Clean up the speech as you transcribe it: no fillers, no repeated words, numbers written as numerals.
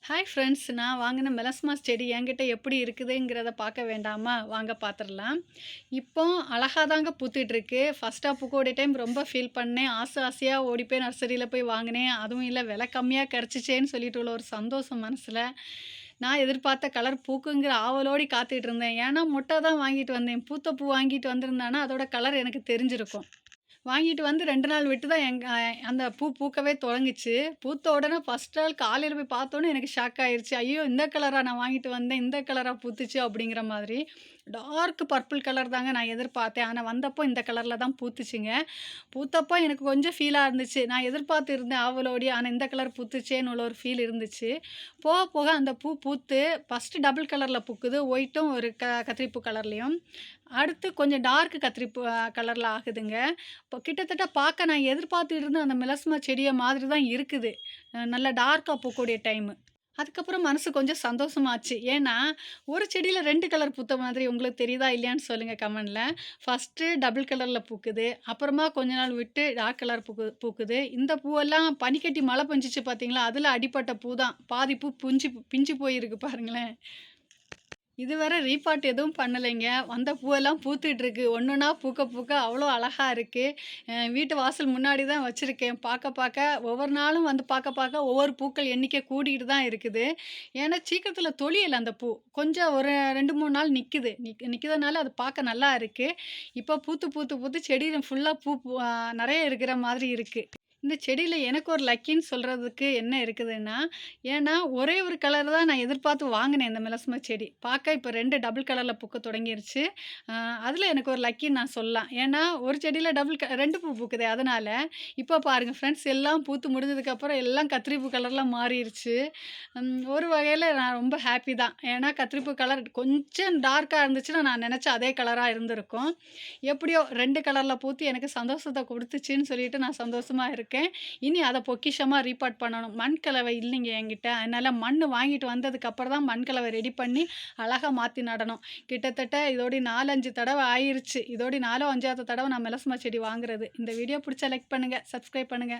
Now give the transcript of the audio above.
Hi friends, நான் வாங்கின மெலஸ்மாஸ் செடி என்கிட்ட எப்படி இருக்குதுங்கிறத பார்க்க வேண்டாமா? வாங்க பார்த்துடலாம். இப்போ அழகா தாங்க பூத்துட்ருக்கு. ஃபர்ஸ்ட்டா பூக்கக்கூடிய டைம் ரொம்ப ஃபீல் பண்ணேன். ஆசை ஆசையா ஓடி போய் நர்சரியில போய் வாங்கினேன். அதுவும் இல்ல விலை கம்மியா கிடச்சிச்சேன்னு சொல்லிட்டு உள்ள ஒரு சந்தோஷம் மனசுல. நான் எதிர்பார்த்த கலர் பூக்குங்கிற ஆவலோடி காத்துட்டு இருந்தேன். ஏன்னா மொட்டை தான் வாங்கிட்டு வந்தேன். பூத்த பூ வாங்கிட்டு வந்திருந்தேன்னா அதோட கலர் எனக்கு தெரிஞ்சிருக்கும். வாங்கிட்டு வந்து 2 நாள் விட்டு தான் அந்த பூ பூக்கவே தொடங்குச்சு. பூத்த உடனே ஃபர்ஸ்ட் நாள் காலையில போய் பார்த்தோனே எனக்கு ஷாக் ஆயிருச்சு. ஐயோ! இந்த கலரா நான் வாங்கிட்டு வந்தேன். இந்த கலரா பூத்துச்சு அப்படிங்கிற மாதிரி. டார்க் பர்பிள் கலர் தாங்க நான் எதிர்பார்த்தேன். ஆனா வந்தப்போ இந்த கலர்ல தான் பூத்துச்சுங்க. பூத்தப்போ எனக்கு கொஞ்சம் ஃபீலா இருந்துச்சு. நான் எதிர்பார்த்து இருந்தேன் ஆவலோடி. ஆனா இந்த கலர் பூத்துச்சேன்னு உள்ள ஒரு ஃபீல் இருந்துச்சு. போக போக அந்த பூ பூத்து ஃபர்ஸ்ட்டு டபுள் கலர்ல பூக்குது. ஒயிட்டும் ஒரு கத்திரிப்பூ கலர்லயும். அடுத்து கொஞ்சம் டார்க் கத்திரிப்பூ கலர்ல ஆகுதுங்க. இப்போ கிட்டத்தட்ட பார்க்க நான் எதிர்பார்த்துட்டு இருந்த அந்த மெலஸ்மா செடிய மாதிரி தான் இருக்குது. நல்லா டார்க்கா பூக்கக்கூடிய டைமு. அதுக்கப்புறம் மனசு கொஞ்சம் சந்தோஷமாச்சு. ஏன்னா, ஒரு செடியில 2 கலர் பூத்த மாதிரி உங்களுக்கு தெரியுதா? இல்லையான்னு சொல்லுங்க கமெண்ட்ல. ஃபர்ஸ்ட்டு டபுள் கலர்ல பூக்குது. அப்புறமா கொஞ்ச நாள் விட்டு டார்க் கலர் பூக்குது. இந்த பூவெல்லாம் பனிக்கட்டி மழை பெஞ்சுச்சு பார்த்தீங்களா? அதில அடிப்பட்ட பூ தான். பாதி பூ பிஞ்சு போயிருக்கு பாருங்களேன். இதுவரை ரீபாட் எதுவும் பண்ணலைங்க. வந்த பூவெல்லாம் பூத்துட்ருக்கு. ஒன்னொன்னா பூக்க பூக்க அவ்வளோ அழகா இருக்கு. வீட்டு வாசல் முன்னாடி தான் வச்சிருக்கேன். பார்க்க பார்க்க ஒவ்வொரு நாளும் வந்து பார்க்க பார்க்க ஒவ்வொரு பூக்கள் எண்ணிக்கை கூடிக்கிட்டு தான் இருக்குது. ஏன்னா சீக்கிரத்தில தொளியல அந்த பூ. கொஞ்சம் ஒரு 2, 3 நாள் நிக்குது. நிக்கிறதுனால அது பார்க்க நல்லா இருக்கு. இப்போ பூத்து பூத்து பூத்து செடியில ஃபுல்லா பூ பூ அ நெறைய இருக்கிற மாதிரி இருக்கு. இந்த செடியில எனக்கு ஒரு லக்கின்னு சொல்றதுக்கு என்ன இருக்குதுன்னா, ஏன்னா ஒரே ஒரு கலர் தான் நான் எதிர்பார்த்து வாங்கினேன் இந்த மெலஸ்மா செடி. பார்க்க இப்போ 2 டபுள் கலர்ல பூக்க தொடங்கிருச்சு. அ அதில எனக்கு ஒரு லக்கின்னு நான் சொல்லலாம். ஏன்னா ஒரு செடியில 2 பூ பூக்குதே அதனால. இப்போ பாருங்க ஃப்ரெண்ட்ஸ் எல்லாம் பூத்து முடிஞ்சதுக்கப்புறம் எல்லாம் கத்திரிப்பூ கலர்ல மாறிருச்சு. ஒரு வகையில நான் ரொம்ப ஹாப்பி தான். ஏன்னா கத்திரிப்பூ கலர் கொஞ்சம் டார்க்கா இருந்துச்சுன்னா நான் நெனச்ச அதே கலரா இருந்திருக்கும். எப்படியோ 2 கலர்ல பூத்து எனக்கு சந்தோஷத்த குடுத்துச்சுன்னு சொல்லிட்டு நான் சந்தோஷமா இருக்கேன். இனி அத பொக்கிஷமா ரீபாட் பண்ணணும். மண் கலவை இல்லைங்க என்கிட்ட. அதனால மண்ணு வாங்கிட்டு வந்ததுக்கு அப்புறம் தான் மண் கலவை ரெடி பண்ணி அழகா மாத்தி நடணும். கிட்டத்தட்ட இதோட 4, 5 தடவ ஆயிருச்சு. இதோட 4ஓ, 5வது தடவ நான் மெலஸ்மா செடி வாங்குறது. இந்த வீடியோ புடிச்சா லைக் பண்ணுங்க, சப்ஸ்கிரைப் பண்ணுங்க.